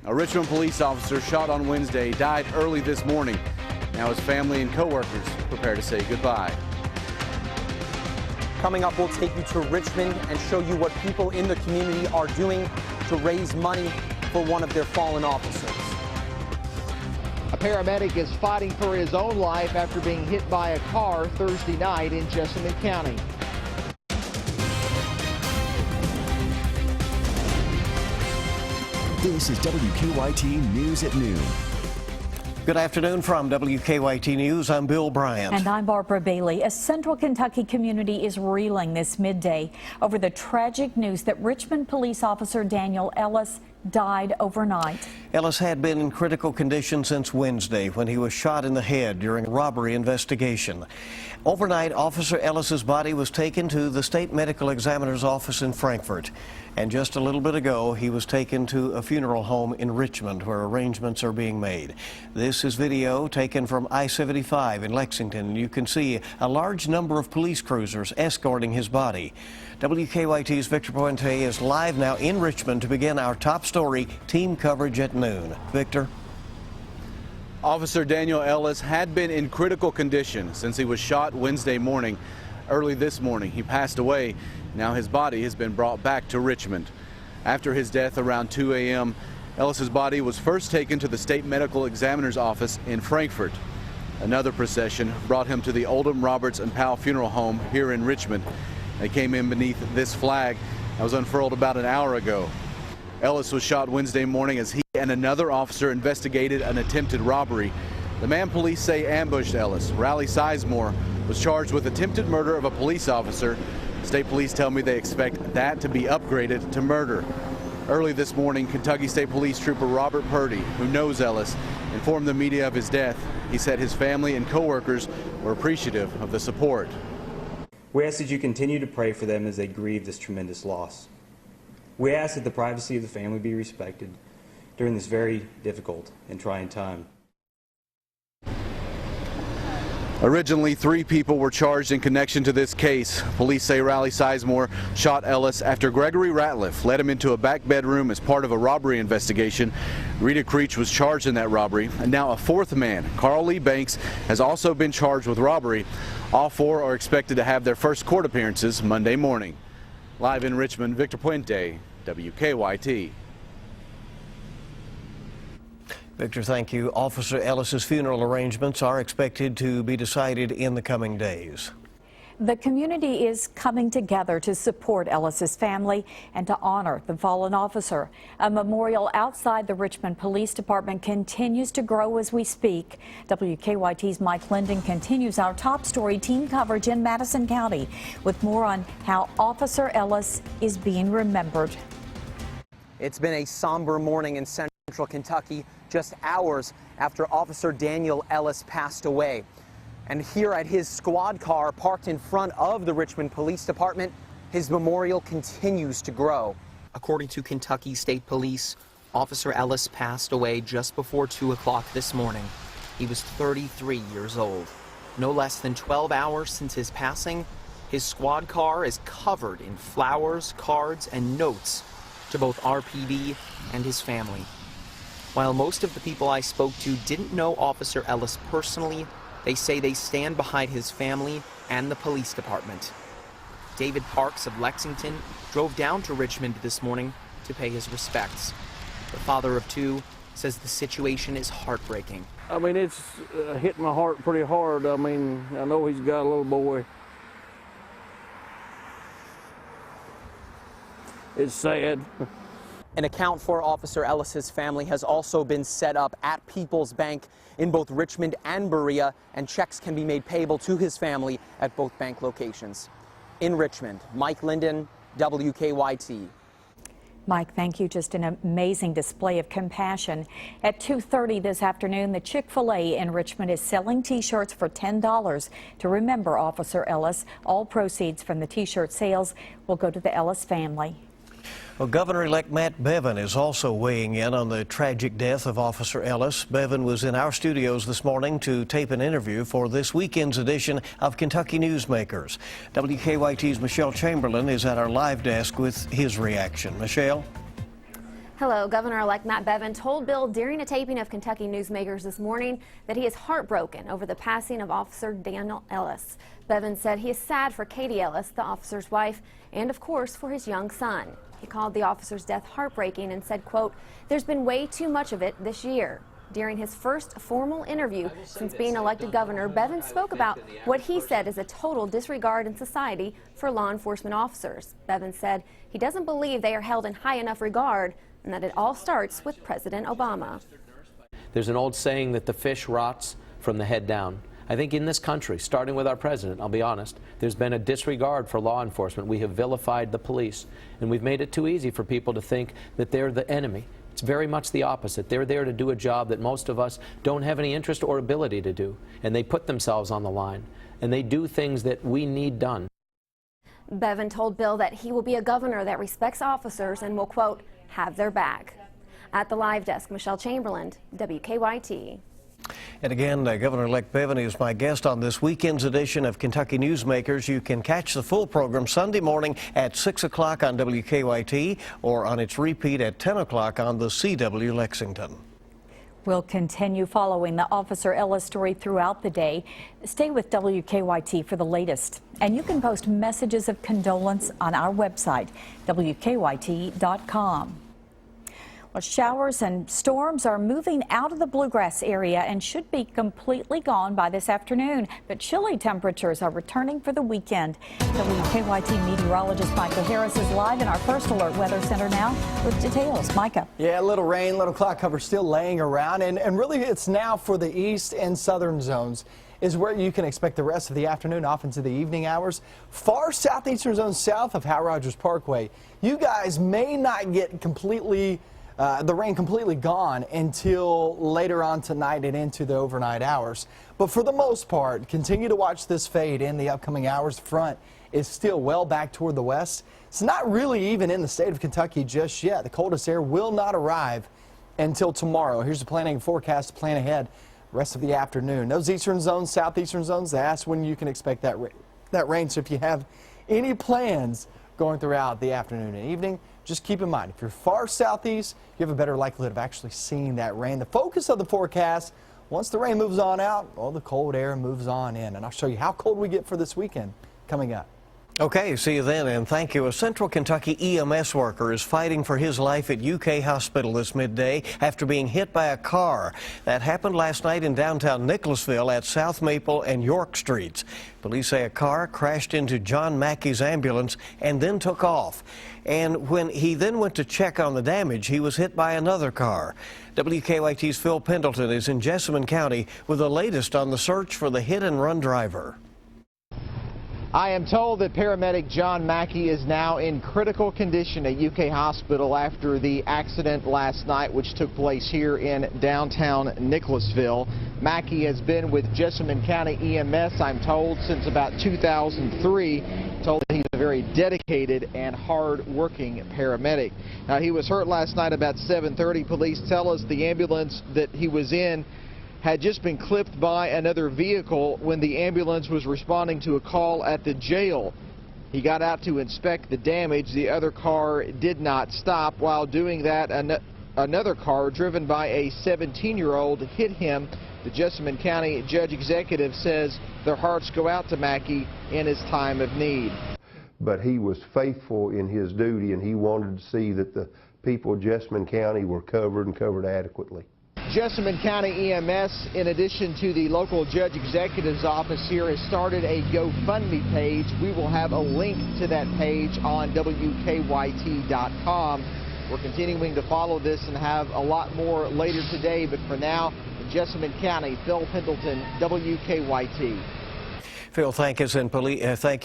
A Richmond police officer shot on Wednesday died early this morning. Now his family and co-workers prepare to say goodbye. Coming up, we'll take you to Richmond and show you what people in the community are doing to raise money for one of their fallen officers. A paramedic is fighting for his own life after being hit by a car Thursday night in Jessamine County. This is WKYT News at noon. Good afternoon from WKYT News. I'm Bill Bryant. And I'm Barbara Bailey. A central Kentucky community is reeling this midday over the tragic news that Richmond police officer Daniel Ellis died overnight. Ellis had been in critical condition since Wednesday when he was shot in the head during a robbery investigation. Overnight, Officer Ellis's body was taken to the state medical examiner's office in Frankfort. And just a little bit ago, he was taken to a funeral home in Richmond where arrangements are being made. This is video taken from I-75 in Lexington. You can see a large number of police cruisers escorting his body. WKYT's Victor Puente is live now in Richmond to begin our top story team coverage at noon. Victor? Officer Daniel Ellis had been in critical condition since he was shot Wednesday morning. Early this morning, he passed away. Now his body has been brought back to Richmond. After his death around 2 a.m., Ellis's body was first taken to the state medical examiner's office in Frankfort. Another procession brought him to the Oldham, Roberts and Powell Funeral Home here in Richmond. They came in beneath this flag that was unfurled about an hour ago. Ellis was shot Wednesday morning as he and another officer investigated an attempted robbery. The man police say ambushed Ellis, Raleigh Sizemore, was charged with attempted murder of a police officer. State police tell me they expect that to be upgraded to murder. Early this morning, Kentucky State Police Trooper Robert Purdy, who knows Ellis, informed the media of his death. He said his family and co-workers were appreciative of the support. We ask that you continue to pray for them as they grieve this tremendous loss. We ask that the privacy of the family be respected during this very difficult and trying time. Originally, 3 people were charged in connection to this case. Police say Raleigh Sizemore shot Ellis after Gregory Ratliff led him into a back bedroom as part of a robbery investigation. Rita Creech was charged in that robbery, and now a 4th man, Carl Lee Banks, has also been charged with robbery. All 4 are expected to have their first court appearances Monday morning. Live in Richmond, Victor Puente, WKYT. Victor, thank you. Officer Ellis's funeral arrangements are expected to be decided in the coming days. The community is coming together to support Ellis's family and to honor the fallen officer. A memorial outside the Richmond Police Department continues to grow as we speak. WKYT's Mike Linden continues our top story team coverage in Madison County with more on how Officer Ellis is being remembered. It's been a somber morning in Central Kentucky, just hours after Officer Daniel Ellis passed away. And here at his squad car parked in front of the Richmond Police Department, his memorial continues to grow. According to Kentucky State Police, Officer Ellis passed away just before 2 o'clock this morning. He was 33 years old. No less than 12 hours since his passing, his squad car is covered in flowers, cards, and notes to both RPD and his family. While most of the people I spoke to didn't know Officer Ellis personally, they say they stand behind his family and the police department. David Parks of Lexington drove down to Richmond this morning to pay his respects. The father of 2 says the situation is heartbreaking. I mean, it's hit my heart pretty hard. I mean, I know he's got a little boy. It's sad. An account for Officer Ellis's family has also been set up at People's Bank in both Richmond and Berea, and checks can be made payable to his family at both bank locations. In Richmond, Mike Linden, WKYT. Mike, thank you. Just an amazing display of compassion. At 2:30 this afternoon, the Chick-fil-A in Richmond is selling T-shirts for $10 to remember Officer Ellis. All proceeds from the T-shirt sales will go to the Ellis family. Well, Governor-elect Matt Bevin is also weighing in on the tragic death of Officer Ellis. Bevin was in our studios this morning to tape an interview for this weekend's edition of Kentucky Newsmakers. WKYT's Michelle Chamberlain is at our live desk with his reaction. Michelle? Hello. Governor-elect Matt Bevin told Bill during a taping of Kentucky Newsmakers this morning that he is heartbroken over the passing of Officer Daniel Ellis. Bevin said he is sad for Katie Ellis, the officer's wife, and of course for his young son. He called the officer's death heartbreaking and said, quote, "There's been way too much of it this year." During his first formal interview since being elected governor, Bevin spoke about what he said is a total disregard in society for law enforcement officers. Bevin said he doesn't believe they are held in high enough regard and that it all starts with President Obama. There's an old saying that the fish rots from the head down. I think in this country, starting with our president, I'll be honest, there's been a disregard for law enforcement. We have vilified the police, and we've made it too easy for people to think that they're the enemy. It's very much the opposite. They're there to do a job that most of us don't have any interest or ability to do, and they put themselves on the line, and they do things that we need done. Bevin told Bill that he will be a governor that respects officers and will, quote, have their back. At the live desk, Michelle Chamberlain, WKYT. And again, Governor-elect Bevin is my guest on this weekend's edition of Kentucky Newsmakers. You can catch the full program Sunday morning at 6 o'clock on WKYT or on its repeat at 10 o'clock on the CW Lexington. We'll continue following the Officer Ellis story throughout the day. Stay with WKYT for the latest. And you can post messages of condolence on our website, WKYT.com. Well, showers and storms are moving out of the bluegrass area and should be completely gone by this afternoon. But chilly temperatures are returning for the weekend. WKYT meteorologist Micah Harris is live in our First Alert Weather Center now with details. Micah. Yeah, a little rain, little cloud cover still laying around. And really it's now for the east and southern zones is where you can expect the rest of the afternoon off into the evening hours. Far southeastern zones south of Hal Rogers Parkway, you guys may not get the rain completely gone until later on tonight and into the overnight hours. But for the most part, continue to watch this fade in the upcoming hours. Front is still well back toward the west. It's not really even in the state of Kentucky just yet. The coldest air will not arrive until tomorrow. Here's the planning forecast to plan ahead rest of the afternoon. Those eastern zones, southeastern zones, that's when you can expect that rain. So if you have any plans going throughout the afternoon and evening, just keep in mind, if you're far southeast, you have a better likelihood of actually seeing that rain. The focus of the forecast, once the rain moves on out, well, the cold air moves on in. And I'll show you how cold we get for this weekend coming up. Okay, see you then, and thank you. A Central Kentucky EMS worker is fighting for his life at UK Hospital this midday after being hit by a car. That happened last night in downtown Nicholasville at South Maple and York Streets. Police say a car crashed into John Mackey's ambulance and then took off. And when he then went to check on the damage, he was hit by another car. WKYT's Phil Pendleton is in Jessamine County with the latest on the search for the hit-and-run driver. I am told that paramedic John Mackey is now in critical condition at UK Hospital after the accident last night, which took place here in downtown Nicholasville. Mackey has been with Jessamine County EMS, I'm told, since about 2003. Told that he's a very dedicated and hard-working paramedic. Now, he was hurt last night about 7:30. Police tell us the ambulance that he was in had just been clipped by another vehicle when the ambulance was responding to a call at the jail. He got out to inspect the damage. The other car did not stop. While doing that, another car driven by a 17-year-old hit him. The Jessamine County Judge Executive says their hearts go out to Mackey in his time of need. But he was faithful in his duty, and he wanted to see that the people of Jessamine County were covered and covered adequately. Jessamine County EMS, in addition to the local judge executive's office here, has started a GoFundMe page. We will have a link to that page on WKYT.com. We're continuing to follow this and have a lot more later today, but for now, in Jessamine County, Phil Pendleton, WKYT. Phil, thank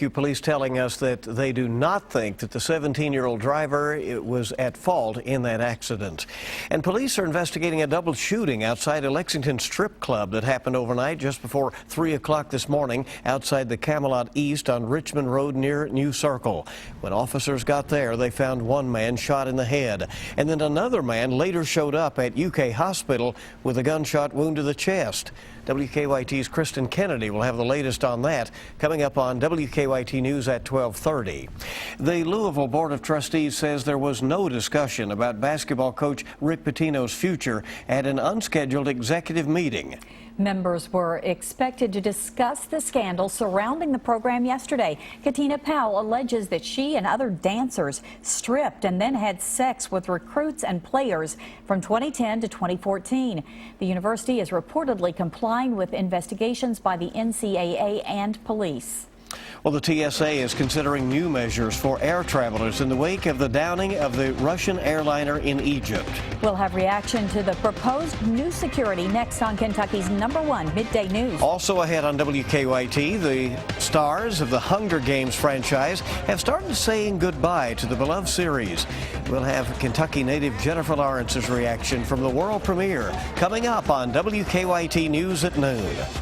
you. Police telling us that they do not think that the 17-year-old driver was at fault in that accident. And police are investigating a double shooting outside a Lexington strip club that happened overnight just before 3 o'clock this morning outside the Camelot East on Richmond Road near New Circle. When officers got there, they found one man shot in the head. And then another man later showed up at UK Hospital with a gunshot wound to the chest. WKYT's Kristen Kennedy will have the latest on that that coming up on WKYT News at 12:30. The Louisville Board of Trustees says there was no discussion about basketball coach Rick Pitino's future at an unscheduled executive meeting. Members were expected to discuss the scandal surrounding the program yesterday. Katina Powell alleges that she and other dancers stripped and then had sex with recruits and players from 2010 to 2014. The university is reportedly complying with investigations by the NCAA and police. Well, the TSA is considering new measures for air travelers in the wake of the downing of the Russian airliner in Egypt. We'll have reaction to the proposed new security next on Kentucky's #1 Midday News. Also ahead on WKYT, the stars of the Hunger Games franchise have started saying goodbye to the beloved series. We'll have Kentucky native Jennifer Lawrence's reaction from the world premiere coming up on WKYT News at noon.